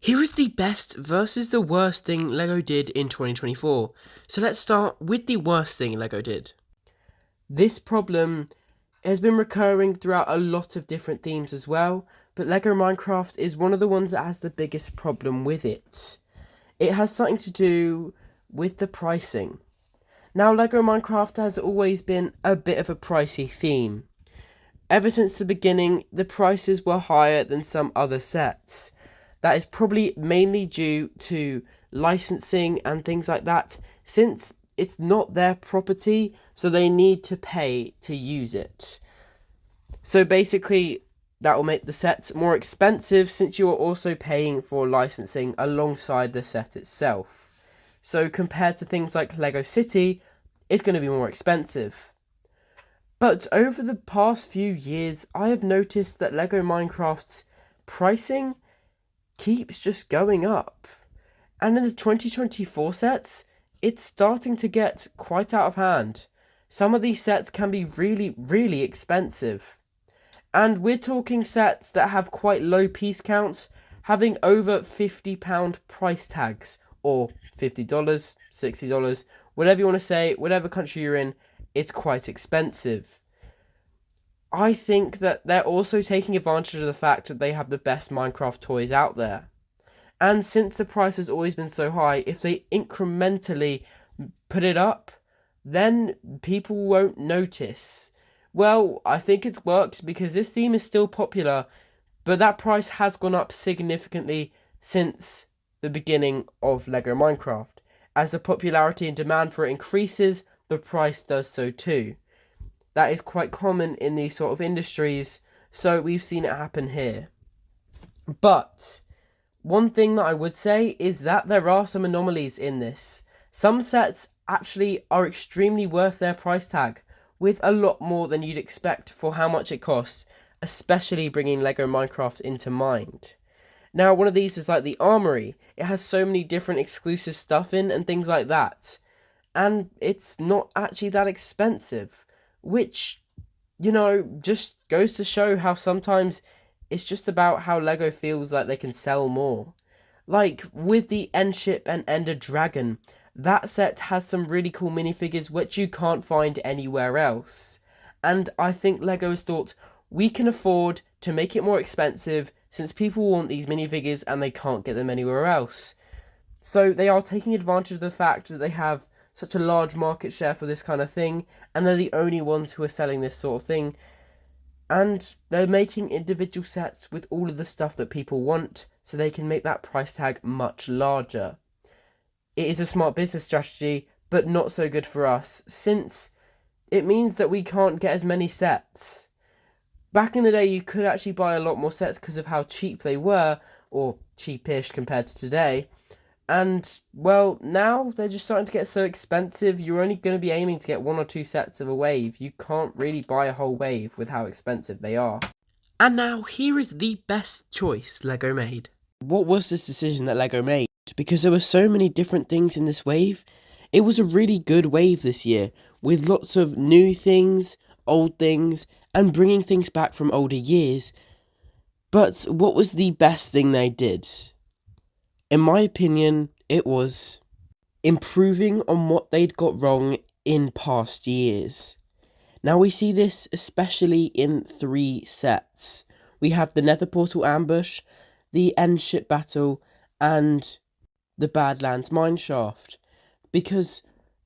Here is the best versus the worst thing LEGO did in 2024. So let's start with the worst thing LEGO did. This problem has been recurring throughout a lot of different themes as well, but LEGO Minecraft is one of the ones that has the biggest problem with it. It has something to do with the pricing. Now, LEGO Minecraft has always been a bit of a pricey theme. Ever since the beginning, the prices were higher than some other sets. That is probably mainly due to licensing and things like that, since it's not their property, so they need to pay to use it. So basically, that will make the sets more expensive since you are also paying for licensing alongside the set itself. So compared to things like LEGO City, it's going to be more expensive. But over the past few years, I have noticed that LEGO Minecraft's pricing keeps just going up. And in the 2024 sets, it's starting to get quite out of hand. Some of these sets can be really, really expensive. And we're talking sets that have quite low piece counts, having over £50 price tags, or $50, $60, whatever you want to say, whatever country you're in, it's quite expensive. I think that they're also taking advantage of the fact that they have the best Minecraft toys out there. And since the price has always been so high, if they incrementally put it up, then people won't notice. Well, I think it's worked because this theme is still popular, but that price has gone up significantly since the beginning of LEGO Minecraft. As the popularity and demand for it increases, the price does so too. That is quite common in these sort of industries, so we've seen it happen here. But one thing that I would say is that there are some anomalies in this. Some sets actually are extremely worth their price tag, with a lot more than you'd expect for how much it costs, especially bringing LEGO Minecraft into mind. Now, one of these is like the Armory. It has so many different exclusive stuff in and things like that. And it's not actually that expensive, which, just goes to show how sometimes it's just about how LEGO feels like they can sell more. Like with the Endship and Ender Dragon, that set has some really cool minifigures which you can't find anywhere else. And I think LEGO has thought, we can afford to make it more expensive since people want these minifigures and they can't get them anywhere else. So they are taking advantage of the fact that they have such a large market share for this kind of thing, and they're the only ones who are selling this sort of thing. And they're making individual sets with all of the stuff that people want, so they can make that price tag much larger. It is a smart business strategy, but not so good for us, since it means that we can't get as many sets. Back in the day, you could actually buy a lot more sets because of how cheap they were, or cheapish compared to today. And, well, now they're just starting to get so expensive, you're only going to be aiming to get 1 or 2 sets of a wave. You can't really buy a whole wave with how expensive they are. And now, here is the best choice LEGO made. What was this decision that LEGO made? Because there were so many different things in this wave. It was a really good wave this year, with lots of new things, old things, and bringing things back from older years. But what was the best thing they did? In my opinion, it was improving on what they'd got wrong in past years. Now we see this especially in 3 sets. We have the Nether Portal Ambush, the Endship Battle, and the Badlands Mineshaft. Because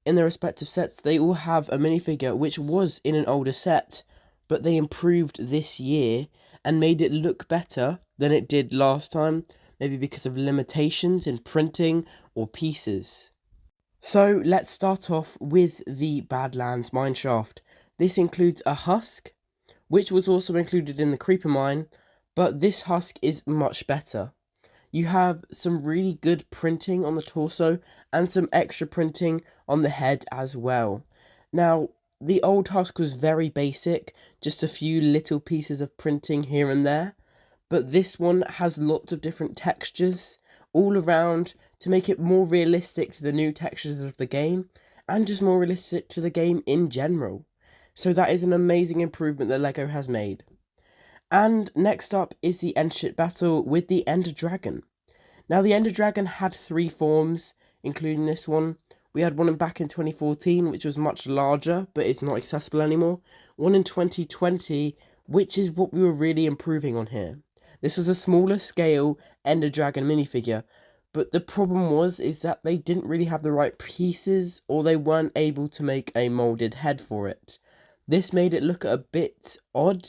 in their respective sets, they all have a minifigure which was in an older set, but they improved this year and made it look better than it did last time, maybe because of limitations in printing or pieces. So let's start off with the Badlands Mineshaft. This includes a husk, which was also included in the Creeper Mine, but this husk is much better. You have some really good printing on the torso and some extra printing on the head as well. Now, the old husk was very basic, just a few little pieces of printing here and there, but this one has lots of different textures all around to make it more realistic to the new textures of the game, and just more realistic to the game in general. So that is an amazing improvement that LEGO has made. And next up is the Endship Battle with the Ender Dragon. Now, the Ender Dragon had 3 forms, including this one. We had one back in 2014, which was much larger, but it's not accessible anymore. One in 2020, which is what we were really improving on here. This was a smaller scale Ender Dragon minifigure, but the problem is that they didn't really have the right pieces, or they weren't able to make a molded head for it. This made it look a bit odd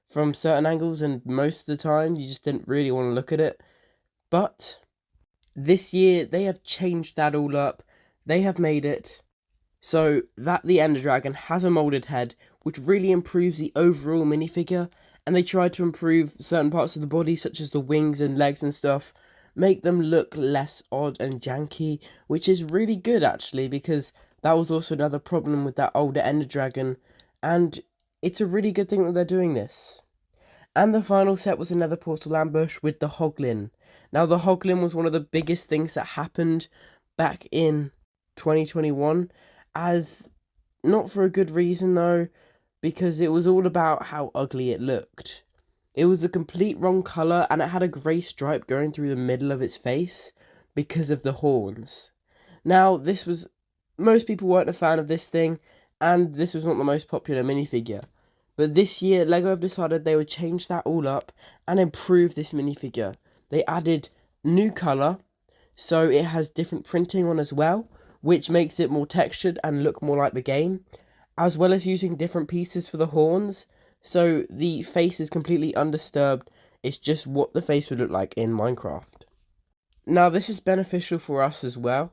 from certain angles, and most of the time you just didn't really want to look at it. But this year they have changed that all up. They have made it so that the Ender Dragon has a molded head, which really improves the overall minifigure, and they tried to improve certain parts of the body, such as the wings and legs and stuff, make them look less odd and janky, which is really good actually, because that was also another problem with that older Ender Dragon, and it's a really good thing that they're doing this. And the final set was another Portal Ambush with the Hoglin. Now, the Hoglin was one of the biggest things that happened back in 2021, as not for a good reason though, because it was all about how ugly it looked. It was a complete wrong colour, and it had a grey stripe going through the middle of its face because of the horns. Now, most people weren't a fan of this thing, and this was not the most popular minifigure. But this year, LEGO have decided they would change that all up and improve this minifigure. They added new colour, so it has different printing on as well, which makes it more textured and look more like the game, as well as using different pieces for the horns, so the face is completely undisturbed. It's just what the face would look like in Minecraft. Now, this is beneficial for us as well,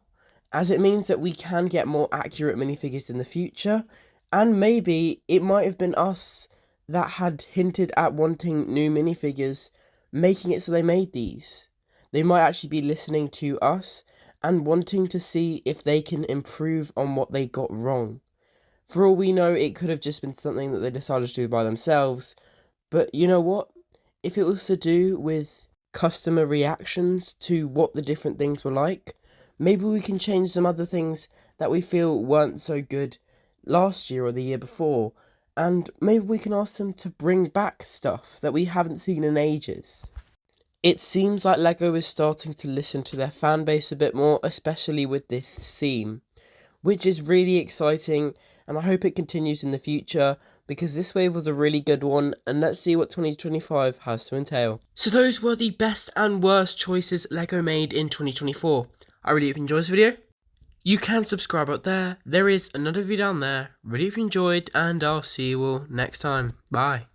as it means that we can get more accurate minifigures in the future, and maybe it might have been us that had hinted at wanting new minifigures, making it so they made these. They might actually be listening to us and wanting to see if they can improve on what they got wrong. For all we know, it could have just been something that they decided to do by themselves, but you know what? If it was to do with customer reactions to what the different things were like, maybe we can change some other things that we feel weren't so good last year or the year before, and maybe we can ask them to bring back stuff that we haven't seen in ages. It seems like LEGO is starting to listen to their fan base a bit more, especially with this theme, which is really exciting, and I hope it continues in the future, because this wave was a really good one, and let's see what 2025 has to entail. So those were the best and worst choices LEGO made in 2024. I really hope you enjoyed this video. You can subscribe up there. There is another video down there. Really hope you enjoyed, and I'll see you all next time. Bye.